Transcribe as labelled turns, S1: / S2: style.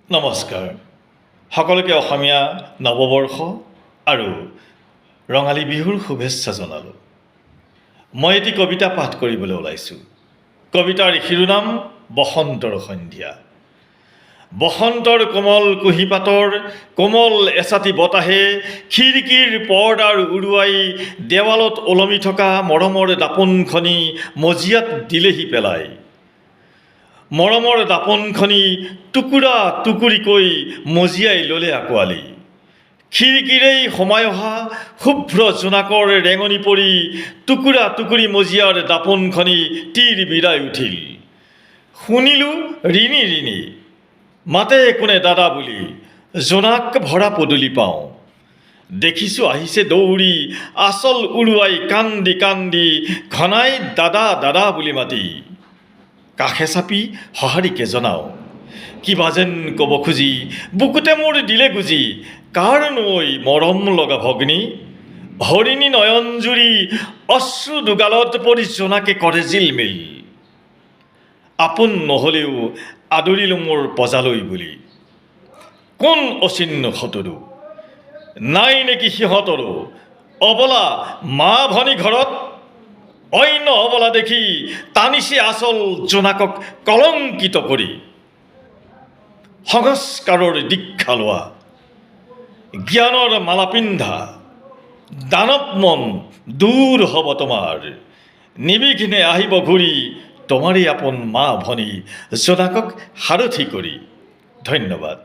S1: নমস্কাৰ সকলোকে অসমীয়া নৱবৰ্ষ আৰু ৰঙালী বিহুৰ শুভেচ্ছা জনালোঁ। মই এটি কবিতা পাঠ কৰিবলৈ ওলাইছোঁ। কবিতাৰ শিৰোনাম বসন্তৰ সন্ধিয়া। বসন্তৰ কোমল কুঁহিপাতৰ কোমল এচাটি বতাহে খিৰিকীৰ পৰ্দাৰ উৰুৱাই দেৱালত ওলমি থকা মৰমৰ দাপোনখনি মজিয়াত দিলেহি পেলাই। মৰমৰ দাপোনখনি টুকুৰা টুকুৰিকৈ মজিয়াই ল'লে আঁকোৱালি। খিৰিকীৰেই সোমাই অহা শুভ্ৰ জোনাকৰ ৰেঙনি পৰি টুকুৰা টুকুৰি মজিয়াৰ দাপোনখনি তীৰ বিৰাই উঠিল। শুনিলোঁ ৰিণি ৰিণি মাতে কোনে দাদা বুলি, জোনাক ভৰা পদূলি পাওঁ। দেখিছোঁ আহিছে দৌৰি আচল উৰুৱাই কান্দি কান্দি ঘনাই দাদা দাদা বুলি মাতি। কাষে চাপি সঁহাৰিকে জনাওঁ কিবা যেন ক'ব খুজি বুকুতে মোৰ দিলে গুজি, কাৰনো ঐ মৰম লগা ভগ্নী। হৰিণী নয়ন জুৰি অশ্ৰু দুগালত পৰি জোনাকে কৰে জিলমিল। আপোন নহ'লেও আদৰিলোঁ মোৰ পজালৈ বুলি। কোন অচিন্ন সতৰু নাই নেকি সিহঁতৰো অবলা মা ভনী ঘৰত। অন্য অবলা দেখি টানিছে আচল জোনাকক কলংকিত কৰি। সংস্কাৰৰ দীক্ষা লোৱা জ্ঞানৰ মালা পিন্ধা দানৱ মন দূৰ হ'ব তোমাৰ। নিবিঘ্নে আহিব ঘূৰি তোমাৰেই আপোন মা ভনী জোনাকক সাৰথি কৰি। ধন্যবাদ।